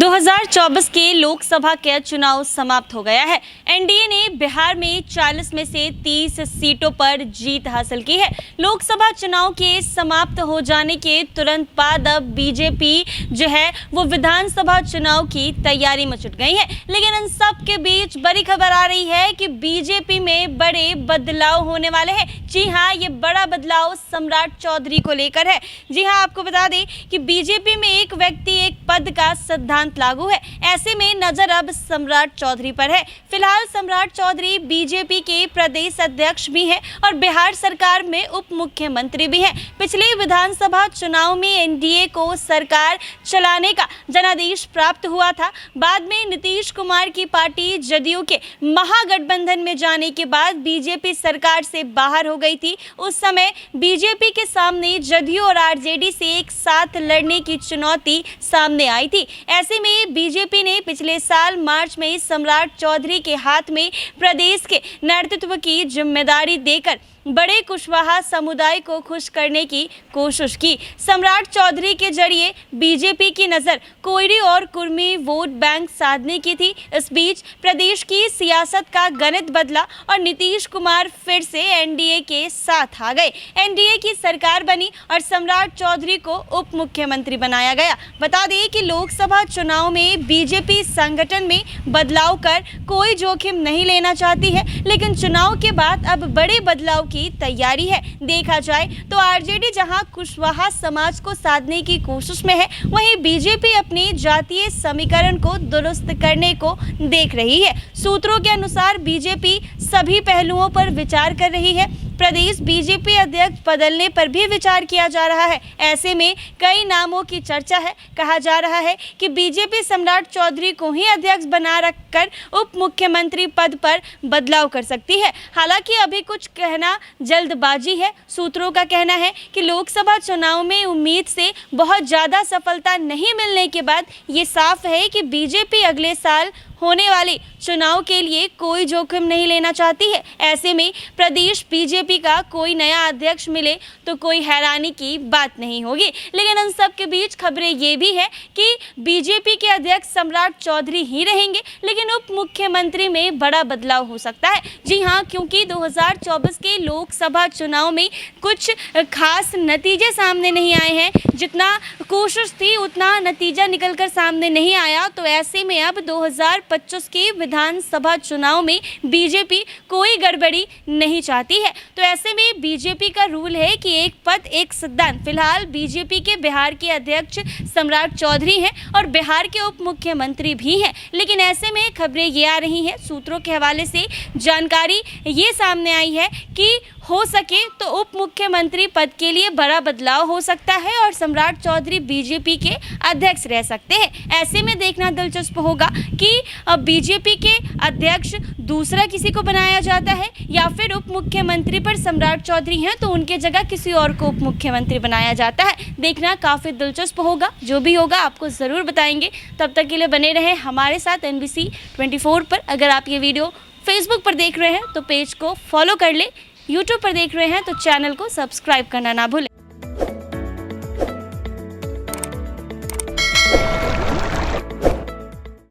2024 के लोकसभा के चुनाव समाप्त हो गया है। एनडीए ने बिहार में 40 में से 30 सीटों पर जीत हासिल की है। लोकसभा चुनाव के समाप्त हो जाने के तुरंत बाद अब बीजेपी जो है वो विधानसभा चुनाव की तैयारी में जुट गई है। लेकिन इन सब के बीच बड़ी खबर आ रही है कि बीजेपी में बड़े बदलाव होने वाले हैं। जी हाँ, ये बड़ा बदलाव सम्राट चौधरी को लेकर है। जी हाँ, आपको बता दें कि बीजेपी में एक व्यक्ति एक पद का सिद्धांत लागू है। ऐसे में नजर अब सम्राट चौधरी पर है। फिलहाल सम्राट चौधरी बीजेपी के प्रदेश अध्यक्ष भी हैं और बिहार सरकार में उप मुख्यमंत्री भी हैं। पिछले विधानसभा चुनाव में एनडीए को सरकार चलाने का जनादेश प्राप्त हुआ था। बाद में नीतीश कुमार की पार्टी जदयू के महागठबंधन में जाने के बाद बीजेपी सरकार से बाहर हो गई थी। उस समय बीजेपी के सामने जदयू और आरजेडी से एक साथ लड़ने की चुनौती सामने आई थी। ऐसे में बीजेपी ने पिछले साल मार्च में सम्राट चौधरी के हाथ में प्रदेश के नेतृत्व की जिम्मेदारी देकर बड़े कुशवाहा समुदाय को खुश करने की कोशिश की। सम्राट चौधरी के जरिए बीजेपी की नज़र कोयरी और कुर्मी वोट बैंक साधने की थी। इस बीच प्रदेश की सियासत का गणित बदला और नीतीश कुमार फिर से एनडीए के साथ आ गए। एनडीए की सरकार बनी और सम्राट चौधरी को उप मुख्यमंत्री बनाया गया। बता दें कि लोकसभा चुनाव में बीजेपी संगठन में बदलाव कर कोई जोखिम नहीं लेना चाहती है, लेकिन चुनाव के बाद अब बड़े बदलाव की तैयारी है। देखा जाए तो आरजेडी जहां कुशवाहा समाज को साधने की कोशिश में है, वहीं बीजेपी अपने जातीय समीकरण को दुरुस्त करने को देख रही है। सूत्रों के अनुसार बीजेपी सभी पहलुओं पर विचार कर रही है। प्रदेश बीजेपी अध्यक्ष बदलने पर भी विचार किया जा रहा है। ऐसे में कई नामों की चर्चा है। कहा जा रहा है कि बीजेपी सम्राट चौधरी को ही अध्यक्ष बना रखकर उप मुख्यमंत्री पद पर बदलाव कर सकती है। हालांकि अभी कुछ कहना जल्दबाजी है। सूत्रों का कहना है कि लोकसभा चुनाव में उम्मीद से बहुत ज़्यादा सफलता नहीं मिलने के बाद ये साफ है कि बीजेपी अगले साल होने वाले चुनाव के लिए कोई जोखिम नहीं लेना चाहती है। ऐसे में प्रदेश बीजेपी का कोई नया अध्यक्ष मिले तो कोई हैरानी की बात नहीं होगी। लेकिन इन सब के बीच खबरें ये भी है कि बीजेपी के अध्यक्ष सम्राट चौधरी ही रहेंगे, लेकिन उप मुख्यमंत्री में बड़ा बदलाव हो सकता है। जी हाँ, क्योंकि 2024 के लोकसभा चुनाव में कुछ खास नतीजे सामने नहीं आए हैं। जितना कोशिश थी उतना नतीजा निकलकर सामने नहीं आया। तो ऐसे में अब 2025 के विधानसभा चुनाव में बीजेपी कोई गड़बड़ी नहीं चाहती है। तो ऐसे में बीजेपी का रूल है कि एक पद एक सिद्धांत। फिलहाल बीजेपी के बिहार के अध्यक्ष सम्राट चौधरी हैं और बिहार के उप मुख्यमंत्री भी हैं। लेकिन ऐसे में खबरें ये आ रही हैं, सूत्रों के हवाले से जानकारी ये सामने आई है कि हो सके तो उप मुख्यमंत्री पद के लिए बड़ा बदलाव हो सकता है और सम्राट चौधरी बीजेपी के अध्यक्ष रह सकते हैं। ऐसे में देखना दिलचस्प होगा कि बीजेपी के अध्यक्ष दूसरा किसी को बनाया जाता है या फिर उप मुख्यमंत्री पर सम्राट चौधरी हैं तो उनके जगह किसी और को उप मुख्यमंत्री बनाया जाता है। देखना काफ़ी दिलचस्प होगा। जो भी होगा आपको ज़रूर बताएंगे। तब तक के लिए बने रहें हमारे साथ NBC 24 पर। अगर आप ये वीडियो फेसबुक पर देख रहे हैं तो पेज को फॉलो कर लें। यूट्यूब पर देख रहे हैं तो चैनल को सब्सक्राइब करना ना भूलें।